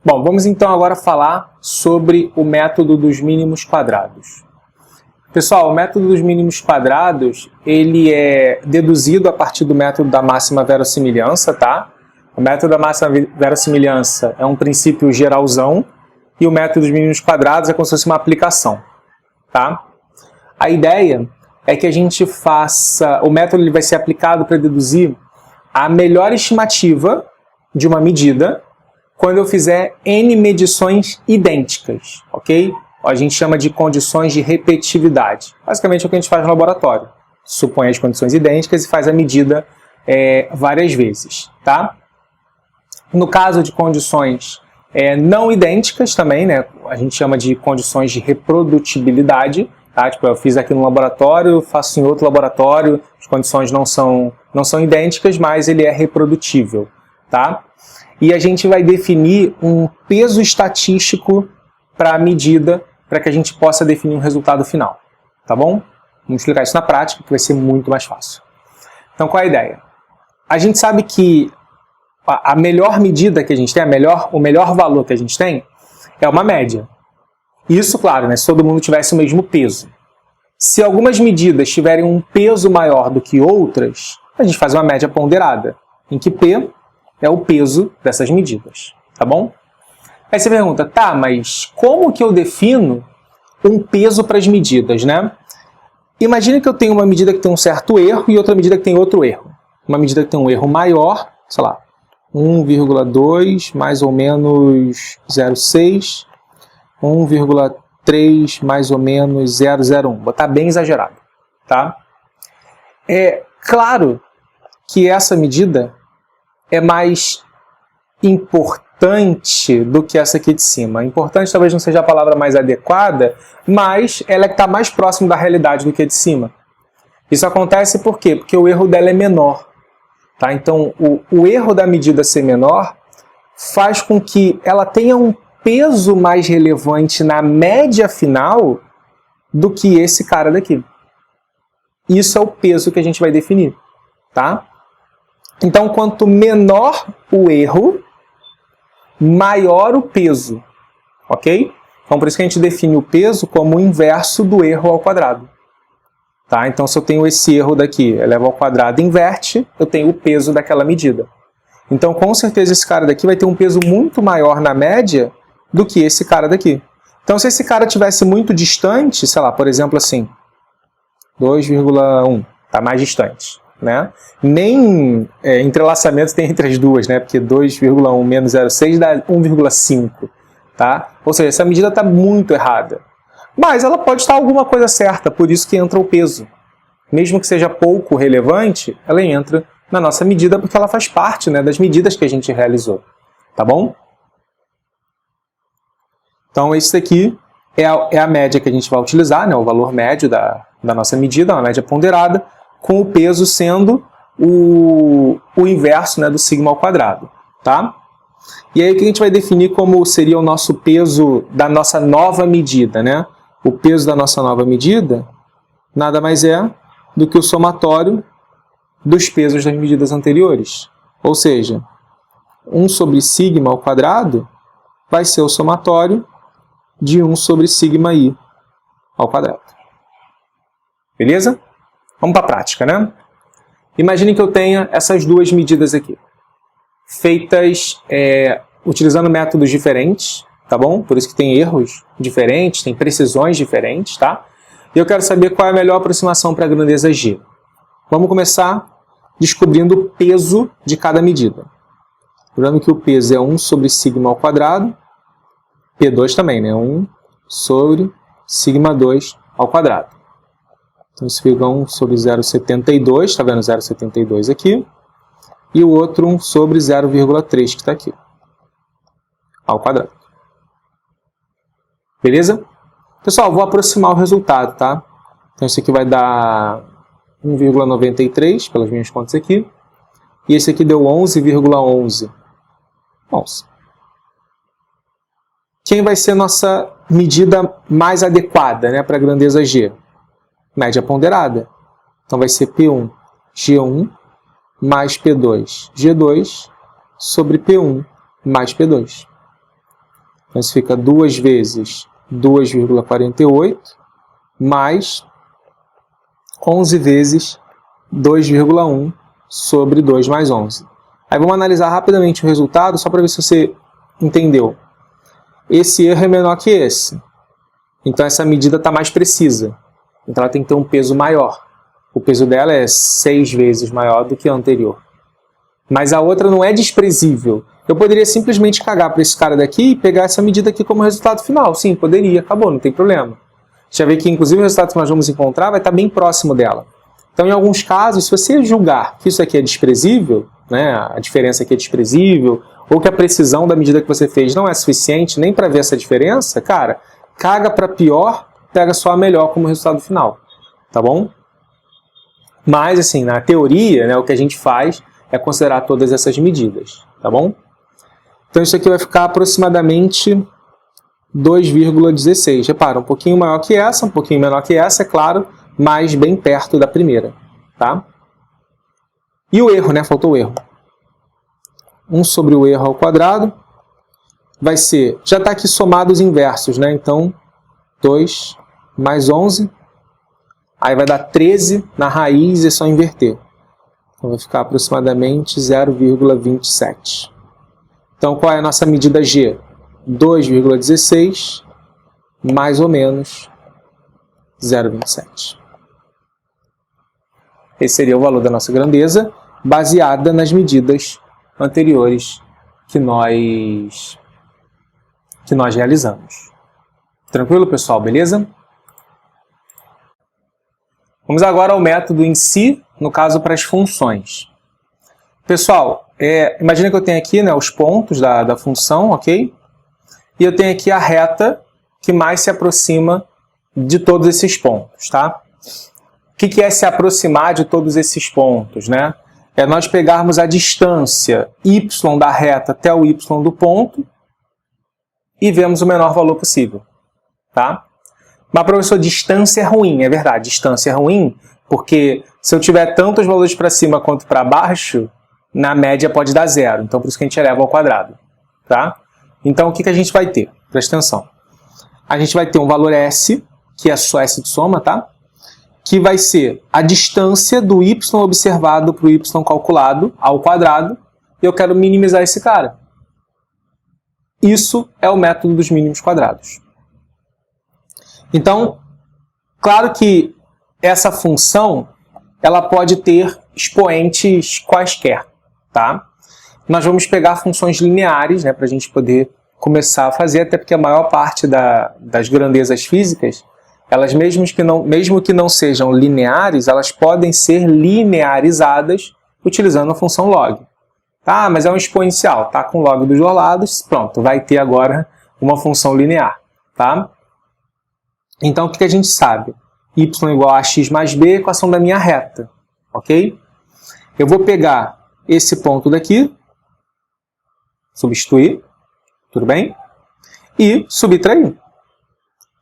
Bom, vamos então agora falar sobre o método dos mínimos quadrados. Pessoal, o método dos mínimos quadrados, ele é deduzido a partir do método da máxima verossimilhança, tá? O método da máxima verossimilhança é um princípio geralzão e o método dos mínimos quadrados é como se fosse uma aplicação, tá? A ideia é que a gente faça... O método ele vai ser aplicado para deduzir a melhor estimativa de uma medida quando eu fizer N medições idênticas, ok? A gente chama de condições de repetitividade. Basicamente é o que a gente faz no laboratório. Supõe as condições idênticas e faz a medida várias vezes, tá? No caso de condições não idênticas também, né? A gente chama de condições de reprodutibilidade, tá? Tipo, eu fiz aqui no laboratório, faço em outro laboratório, as condições não são idênticas, mas ele é reprodutível, tá? E a gente vai definir um peso estatístico para a medida, para que a gente possa definir um resultado final, tá bom? Vamos explicar isso na prática, que vai ser muito mais fácil. Então, qual é a ideia? A gente sabe que a melhor medida que a gente tem, o melhor valor que a gente tem, é uma média. Isso, claro, né, se todo mundo tivesse o mesmo peso. Se algumas medidas tiverem um peso maior do que outras, a gente faz uma média ponderada, em que P é o peso dessas medidas, tá bom? Aí você pergunta, tá, mas como que eu defino um peso para as medidas, né? Imagine que eu tenho uma medida que tem um certo erro e outra medida que tem outro erro. Uma medida que tem um erro maior, sei lá, 1,2 mais ou menos 0,6, 1,3 mais ou menos 0,01. Botar bem exagerado, tá? É claro que essa medida é mais importante do que essa aqui de cima. Importante talvez não seja a palavra mais adequada, mas ela é que está mais próxima da realidade do que a de cima. Isso acontece por quê? Porque o erro dela é menor. Tá? Então, o erro da medida ser menor faz com que ela tenha um peso mais relevante na média final do que esse cara daqui. Isso é o peso que a gente vai definir, tá? Então, quanto menor o erro, maior o peso, ok? Então, por isso que a gente define o peso como o inverso do erro ao quadrado. Tá? Então, se eu tenho esse erro daqui, eleva ao quadrado e inverte, eu tenho o peso daquela medida. Então, com certeza, esse cara daqui vai ter um peso muito maior na média do que esse cara daqui. Então, se esse cara estivesse muito distante, sei lá, por exemplo assim, 2,1, está mais distante, né? Nem entrelaçamento tem entre as duas, né? Porque 2,1 menos 0,6 dá 1,5, tá? Ou seja, essa medida está muito errada. Mas ela pode estar alguma coisa certa, por isso que entra o peso. Mesmo que seja pouco relevante, ela entra na nossa medida porque ela faz parte, né, das medidas que a gente realizou. Tá bom? Então, esse aqui é a média que a gente vai utilizar, né, o valor médio da nossa medida, uma média ponderada, com o peso sendo o inverso, né, do sigma ao quadrado. Tá? E aí que a gente vai definir como seria o nosso peso da nossa nova medida, né? O peso da nossa nova medida nada mais é do que o somatório dos pesos das medidas anteriores. Ou seja, 1 sobre sigma ao quadrado vai ser o somatório de 1 sobre sigma i ao quadrado. Beleza? Vamos para a prática, né? Imagine que eu tenha essas duas medidas aqui, feitas utilizando métodos diferentes, tá bom? Por isso que tem erros diferentes, tem precisões diferentes, tá? E eu quero saber qual é a melhor aproximação para a grandeza g. Vamos começar descobrindo o peso de cada medida. Lembrando que o peso é 1 sobre sigma ao quadrado, P2 também, né? 1 sobre sigma 2 ao quadrado. Então isso fica 1 sobre 0,72, tá vendo 0,72 aqui, e o outro 1 sobre 0,3 que está aqui, ao quadrado. Beleza? Pessoal, vou aproximar o resultado, tá? Então isso aqui vai dar 1,93, pelas minhas contas aqui, e esse aqui deu 11,11. Nossa. Quem vai ser nossa medida mais adequada, né, para a grandeza G? Média ponderada. Então vai ser P1, G1, mais P2, G2, sobre P1 mais P2. Então, isso fica 2 vezes 2,48 mais 11 vezes 2,1 sobre 2 mais 11. Aí vamos analisar rapidamente o resultado, só para ver se você entendeu. Esse erro é menor que esse. Então essa medida está mais precisa. Então ela tem que ter um peso maior. O peso dela é 6 vezes maior do que a anterior. Mas a outra não é desprezível. Eu poderia simplesmente cagar para esse cara daqui e pegar essa medida aqui como resultado final. Sim, poderia, acabou, não tem problema. Já vê que inclusive o resultado que nós vamos encontrar vai estar bem próximo dela. Então em alguns casos, se você julgar que isso aqui é desprezível, né, a diferença aqui é desprezível, ou que a precisão da medida que você fez não é suficiente nem para ver essa diferença, cara, caga para pior, pega só a melhor como resultado final, tá bom? Mas, assim, na teoria, né, o que a gente faz é considerar todas essas medidas, tá bom? Então isso aqui vai ficar aproximadamente 2,16. Repara, um pouquinho maior que essa, um pouquinho menor que essa, é claro, mas bem perto da primeira, tá? E o erro, né? Faltou o erro. 1 sobre o erro ao quadrado vai ser, já está aqui somado os inversos, né? Então, 2 mais 11, aí vai dar 13 na raiz, é só inverter. Então vai ficar aproximadamente 0,27. Então qual é a nossa medida G? 2,16 mais ou menos 0,27. Esse seria o valor da nossa grandeza, baseada nas medidas anteriores que nós realizamos. Tranquilo, pessoal? Beleza? Vamos agora ao método em si, no caso para as funções. Pessoal, imagina que eu tenho aqui, né, os pontos da função, ok? E eu tenho aqui a reta que mais se aproxima de todos esses pontos, tá? O que é se aproximar de todos esses pontos, né? É nós pegarmos a distância y da reta até o y do ponto e vemos o menor valor possível, tá? Mas, professor, distância é ruim, é verdade, distância é ruim, porque se eu tiver tantos valores para cima quanto para baixo, na média pode dar zero, então por isso que a gente eleva ao quadrado, tá? Então o que a gente vai ter? Presta atenção. A gente vai ter um valor S, que é só S de soma, tá? Que vai ser a distância do y observado para o y calculado ao quadrado, e eu quero minimizar esse cara. Isso é o método dos mínimos quadrados. Então, claro que essa função ela pode ter expoentes quaisquer, tá? Nós vamos pegar funções lineares, né, para a gente poder começar a fazer, até porque a maior parte das grandezas físicas, elas mesmo que não sejam lineares, elas podem ser linearizadas utilizando a função log. Tá, mas é um exponencial, tá com log dos dois lados, pronto, vai ter agora uma função linear, tá? Então o que a gente sabe? Y igual a x mais b, equação da minha reta, ok? Eu vou pegar esse ponto daqui, substituir, tudo bem? E subtrair.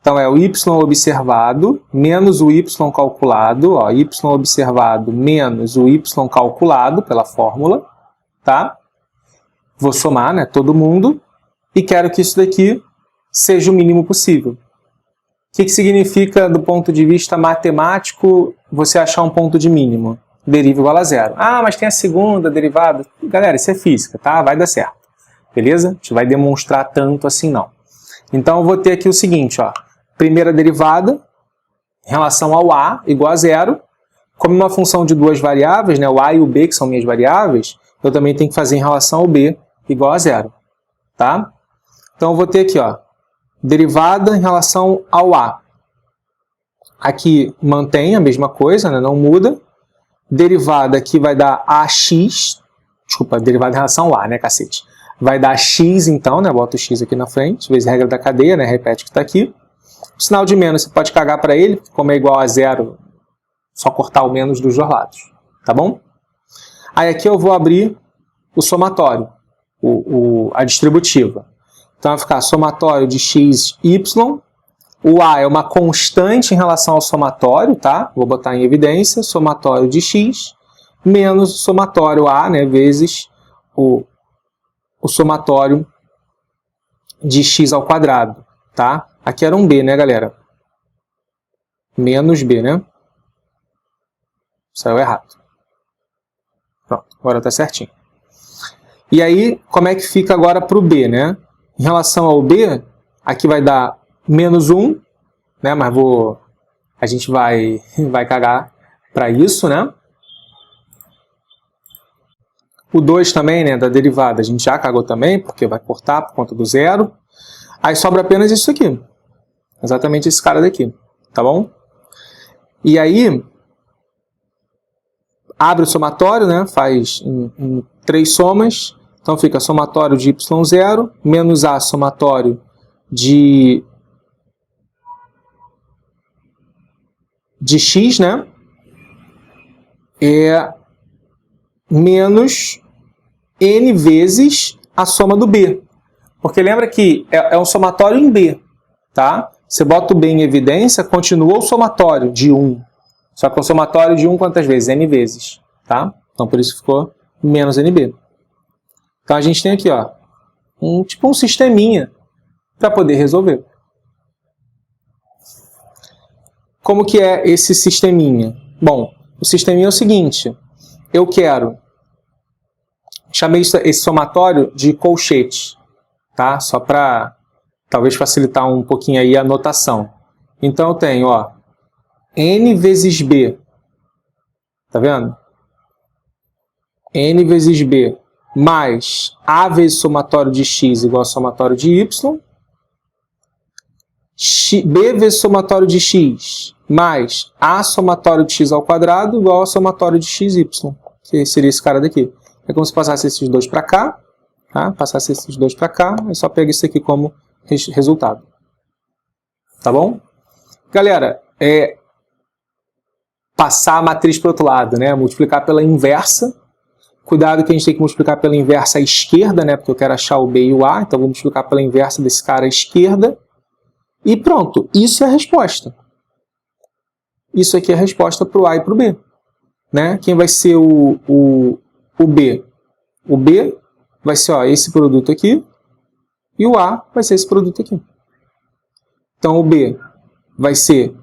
Então é o y observado menos o y calculado, ó, y observado menos o y calculado pela fórmula, tá? Vou somar, né, todo mundo, e quero que isso daqui seja o mínimo possível. O que significa, do ponto de vista matemático, você achar um ponto de mínimo? Deriva igual a zero. Ah, mas tem a segunda derivada. Galera, isso é física, tá? Vai dar certo. Beleza? A gente vai demonstrar tanto assim não. Então eu vou ter aqui o seguinte, ó. Primeira derivada, em relação ao a, igual a zero. Como uma função de duas variáveis, né, o a e o b, que são minhas variáveis, eu também tenho que fazer em relação ao b, igual a zero. Tá? Então eu vou ter aqui, ó, derivada em relação ao a. Aqui mantém a mesma coisa, né, não muda. Derivada aqui vai dar ax, desculpa, derivada em relação ao a, né, cacete. Vai dar x então, né, bota o x aqui na frente, vezes regra da cadeia, né, repete o que está aqui. O sinal de menos você pode cagar para ele, como é igual a zero, só cortar o menos dos dois lados, tá bom? Aí aqui eu vou abrir o somatório, a distributiva. Então vai ficar somatório de x, y. O a é uma constante em relação ao somatório, tá? Vou botar em evidência, somatório de x, menos o somatório a, né, vezes o somatório de x ao quadrado, tá? Aqui era um b, né, galera? Menos b, né? Saiu errado. Pronto, agora tá certinho. E aí, como é que fica agora para o b, né? Em relação ao b, aqui vai dar menos 1, né? Mas a gente vai cagar para isso, né? O 2 também, né, da derivada, a gente já cagou também, porque vai cortar por conta do zero. Aí sobra apenas isso aqui. Exatamente esse cara daqui, tá bom? E aí, abre o somatório, né, faz em 3 somas. Então fica somatório de y0 menos a somatório de x, né? Menos n vezes a soma do b. Porque lembra que é um somatório em b, tá? Você bota o b em evidência, continua o somatório de 1. Só que o somatório de 1 quantas vezes? N vezes, tá? Então por isso ficou menos nb. Então a gente tem aqui, ó, tipo um sisteminha para poder resolver. Como que é esse sisteminha? Bom, o sisteminha é o seguinte, eu quero, chamei esse somatório de colchete, tá? Só para talvez facilitar um pouquinho aí a notação. Então eu tenho, ó, n vezes b, tá vendo? N vezes b mais a vezes somatório de x igual a somatório de y, b vezes somatório de x mais a somatório de x ao quadrado igual a somatório de xy, que seria esse cara daqui. É como se passasse esses dois para cá, tá? Passasse esses dois para cá, e só pega isso aqui como resultado. Tá bom? Galera, passar a matriz para o outro lado, né? Multiplicar pela inversa. Cuidado que a gente tem que multiplicar pela inversa à esquerda, né? Porque eu quero achar o b e o a, então vou multiplicar pela inversa desse cara à esquerda. E pronto, isso é a resposta. Isso aqui é a resposta para o a e para o b. Né? Quem vai ser o b? O b vai ser, ó, esse produto aqui, e o a vai ser esse produto aqui. Então o b vai ser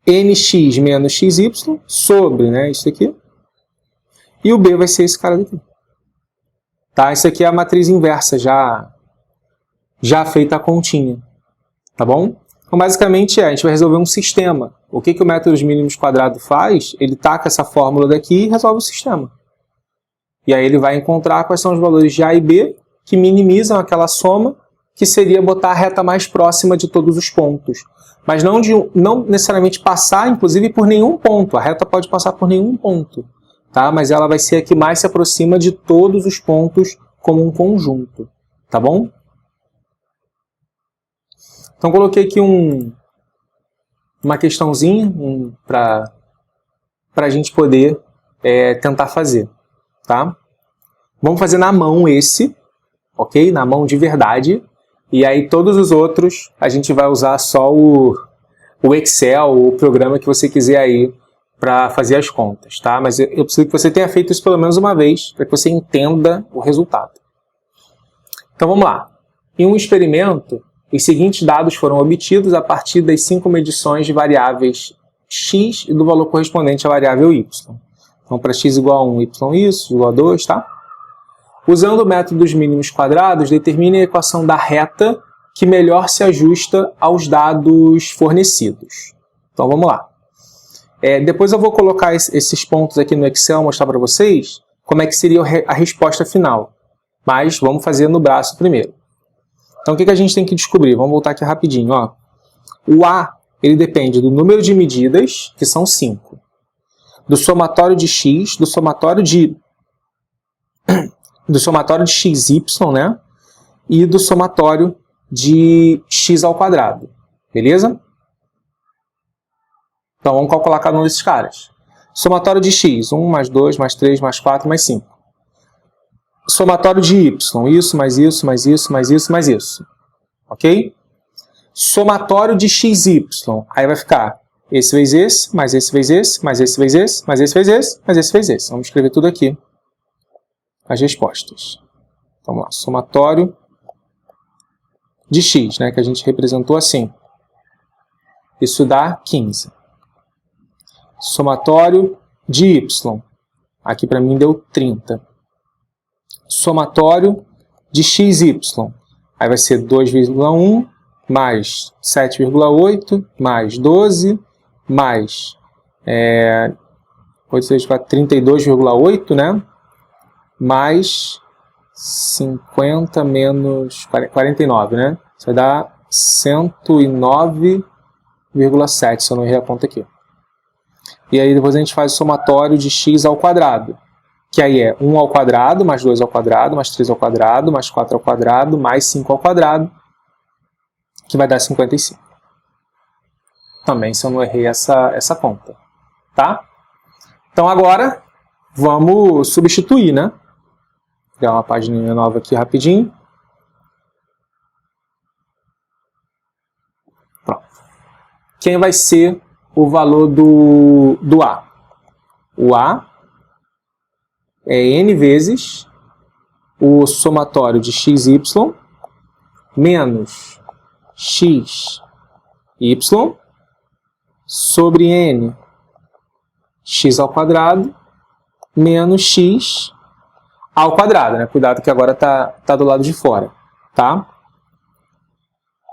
nx menos xy sobre, né, isso aqui. E o b vai ser esse cara daqui. Tá? Isso aqui é a matriz inversa, já feita a continha. Tá bom? Então, basicamente, a gente vai resolver um sistema. O que o método dos mínimos quadrado faz? Ele taca essa fórmula daqui e resolve o sistema. E aí ele vai encontrar quais são os valores de a e b que minimizam aquela soma, que seria botar a reta mais próxima de todos os pontos. Mas não necessariamente passar, inclusive, por nenhum ponto. A reta pode passar por nenhum ponto. Tá? Mas ela vai ser a que mais se aproxima de todos os pontos como um conjunto. Tá bom? Então coloquei aqui uma questãozinha para a gente poder tentar fazer. Tá? Vamos fazer na mão esse, ok? Na mão de verdade. E aí todos os outros a gente vai usar só o Excel, o programa que você quiser aí para fazer as contas, tá? Mas eu preciso que você tenha feito isso pelo menos uma vez, para que você entenda o resultado. Então vamos lá. Em um experimento, os seguintes dados foram obtidos a partir das 5 medições de variáveis x e do valor correspondente à variável y. Então para x igual a 1, y isso, igual a 2, tá? Usando o método dos mínimos quadrados, determine a equação da reta que melhor se ajusta aos dados fornecidos. Então vamos lá. Depois eu vou colocar esses pontos aqui no Excel, mostrar para vocês como é que seria a resposta final. Mas vamos fazer no braço primeiro. Então o que a gente tem que descobrir? Vamos voltar aqui rapidinho. Ó. O A ele depende do número de medidas, que são 5. Do somatório de x, do somatório de xy, né? E do somatório de x ao quadrado. Beleza? Então vamos calcular cada um desses caras. Somatório de x, 1 mais 2 mais 3 mais 4 mais 5. Somatório de y, isso mais isso mais isso mais isso mais isso. Ok? Somatório de xy, aí vai ficar esse vezes esse, mais esse vezes esse, mais esse vezes esse, mais esse vezes esse, mais esse vezes esse. Vamos escrever tudo aqui. As respostas. Vamos lá. Somatório de x, né, que a gente representou assim. Isso dá 15. Somatório de y. Aqui para mim deu 30. Somatório de xy. Aí vai ser 2,1 mais 7,8 mais 12 mais 32,8, né? Mais 50 menos 49, né? Isso vai dar 109,7, se eu não errei a conta aqui. E aí depois a gente faz o somatório de x ao quadrado, que aí é 1 ao quadrado, mais 2 ao quadrado, mais 3 ao quadrado, mais 4 ao quadrado, mais 5 ao quadrado, que vai dar 55. Também, se eu não errei essa conta, tá? Então agora, vamos substituir, né? Vou criar uma página nova aqui rapidinho. Pronto. Quem vai ser o valor do A? O A é n vezes o somatório de xy menos xy sobre n x ao quadrado menos x ao quadrado, né? Cuidado que agora tá do lado de fora, tá?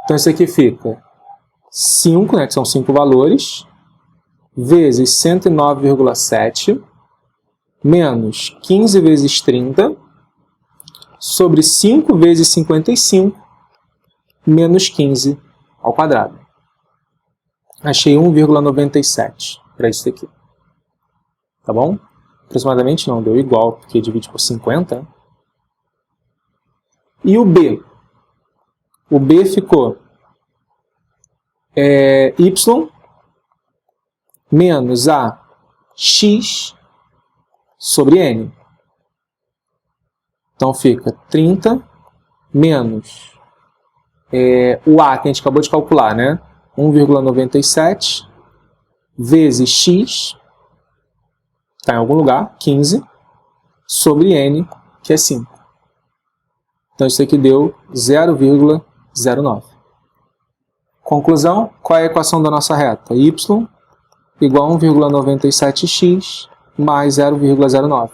Então isso aqui fica 5, né, que são 5 valores, vezes 109,7 menos 15 vezes 30 sobre 5 vezes 55 menos 15 ao quadrado. Achei 1,97 para isso aqui. Tá bom? Aproximadamente não, deu igual, porque divide por 50. E o B? O B ficou y menos a x sobre n. Então fica 30 menos o A que a gente acabou de calcular, né? 1,97 vezes x, está em algum lugar, 15, sobre n, que é 5. Então isso aqui deu 0,09. Conclusão, qual é a equação da nossa reta? Y igual a 1,97x mais 0,09.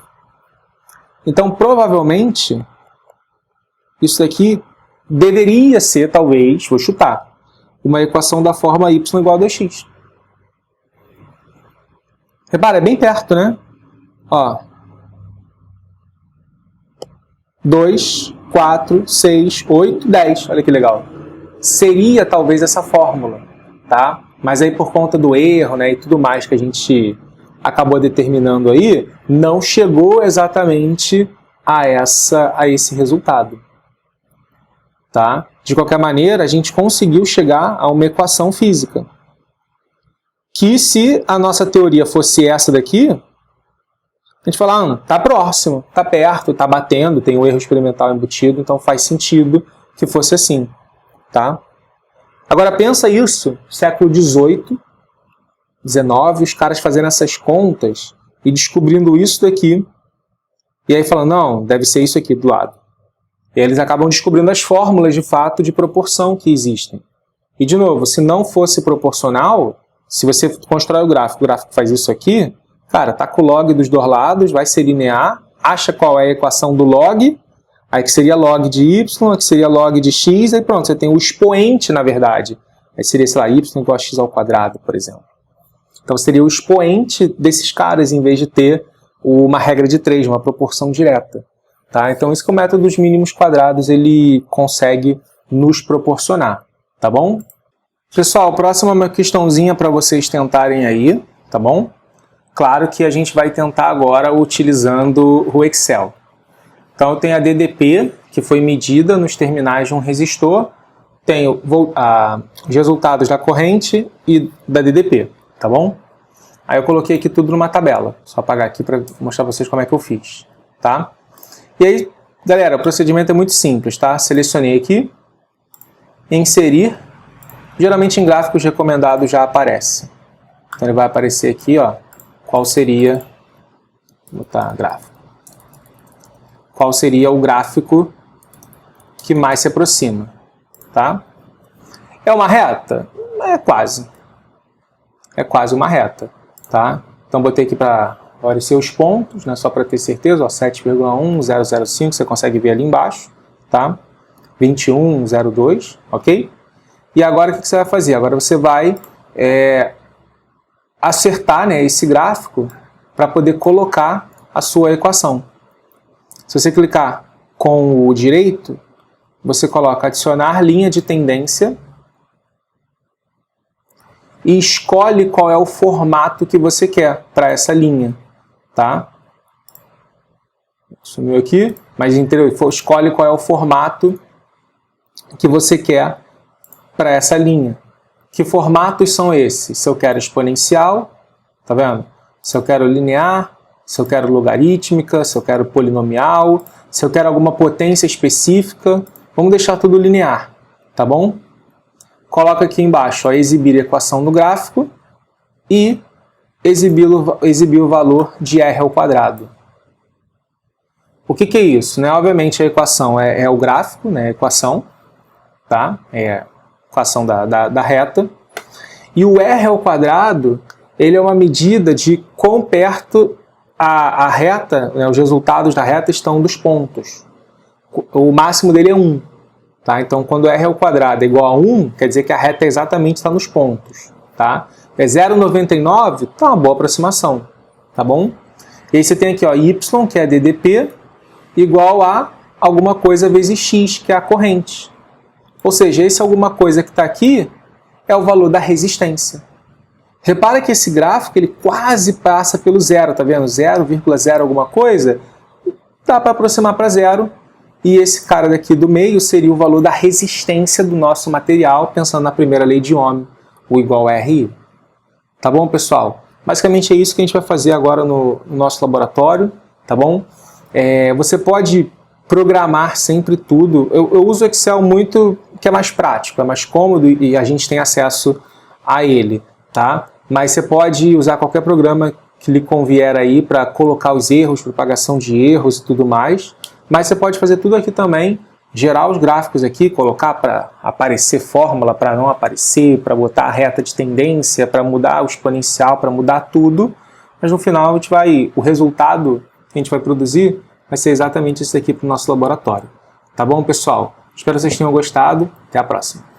Então, provavelmente, isso daqui deveria ser, talvez, vou chutar, uma equação da forma y igual a 2x. Repara, é bem perto, né? Ó, 2, 4, 6, 8, 10. Olha que legal. Seria, talvez, essa fórmula, tá? Mas aí, por conta do erro, né, e tudo mais que a gente acabou determinando aí, não chegou exatamente a esse resultado, tá? De qualquer maneira, a gente conseguiu chegar a uma equação física. Que se a nossa teoria fosse essa daqui, a gente fala, tá próximo, tá perto, tá batendo, tem um erro experimental embutido, então faz sentido que fosse assim, tá? Agora pensa isso, século XVIII, XIX, os caras fazendo essas contas e descobrindo isso daqui, e aí falando, não, deve ser isso aqui do lado. E aí eles acabam descobrindo as fórmulas de fato de proporção que existem. E de novo, se não fosse proporcional, se você constrói o gráfico faz isso aqui, cara, tá com o log dos dois lados, vai ser linear, acha qual é a equação do log, aí que seria log de y, que seria log de x, aí pronto, você tem o expoente, na verdade. Aí seria, sei lá, y igual a x ao quadrado, por exemplo. Então seria o expoente desses caras, em vez de ter uma regra de 3, uma proporção direta. Tá? Então isso que o método dos mínimos quadrados ele consegue nos proporcionar. Tá bom? Pessoal, próxima é uma questãozinha para vocês tentarem aí, tá bom? Claro que a gente vai tentar agora utilizando o Excel. Então eu tenho a DDP, que foi medida nos terminais de um resistor, tenho os resultados da corrente e da DDP, tá bom? Aí eu coloquei aqui tudo numa tabela, só apagar aqui para mostrar para vocês como é que eu fiz, tá? E aí, galera, o procedimento é muito simples, tá? Selecionei aqui, inserir, geralmente em gráficos recomendados já aparece. Então ele vai aparecer aqui, ó, qual seria, vou botar gráfico, qual seria o gráfico que mais se aproxima. tá? É uma reta? É quase. É quase uma reta, tá? Então botei aqui para aparecer os pontos, né, só para ter certeza, ó, 7,1005, você consegue ver ali embaixo, tá? 21,02, ok? E agora o que você vai fazer? Agora você vai acertar, né, esse gráfico para poder colocar a sua equação. Se você clicar com o direito, você coloca adicionar linha de tendência e escolhe qual é o formato que você quer para essa linha, tá? Sumiu aqui, mas escolhe qual é o formato que você quer para essa linha. Que formatos são esses? Se eu quero exponencial, tá vendo? Se eu quero linear, se eu quero logarítmica, se eu quero polinomial, se eu quero alguma potência específica, vamos deixar tudo linear, tá bom? Coloca aqui embaixo, ó, exibir a equação no gráfico e exibir o valor de r ao quadrado. O que é isso? Né? Obviamente a equação é o gráfico, né? A equação, tá? É a equação da reta. E o r ao quadrado, ele é uma medida de quão perto a reta, né, os resultados da reta estão dos pontos. O máximo dele é 1. Tá? Então, quando r ao quadrado é igual a 1, quer dizer que a reta exatamente está nos pontos. Tá? É 0,99, tá uma boa aproximação. Tá bom? E aí você tem aqui, ó, y, que é ddp, igual a alguma coisa vezes x, que é a corrente. Ou seja, esse alguma coisa que está aqui é o valor da resistência. Repara que esse gráfico ele quase passa pelo zero, tá vendo? 0,0 alguma coisa, dá para aproximar para zero. E esse cara daqui do meio seria o valor da resistência do nosso material, pensando na primeira lei de Ohm, o igual a RI. Tá bom, pessoal? Basicamente é isso que a gente vai fazer agora no nosso laboratório, tá bom? Você pode programar sempre tudo. Eu uso o Excel muito, que é mais prático, é mais cômodo e a gente tem acesso a ele, tá? Mas você pode usar qualquer programa que lhe convier aí para colocar os erros, propagação de erros e tudo mais. Mas você pode fazer tudo aqui também, gerar os gráficos aqui, colocar para aparecer fórmula, para não aparecer, para botar a reta de tendência, para mudar o exponencial, para mudar tudo. Mas no final o resultado que a gente vai produzir vai ser exatamente isso aqui para o nosso laboratório. Tá bom, pessoal? Espero que vocês tenham gostado. Até a próxima.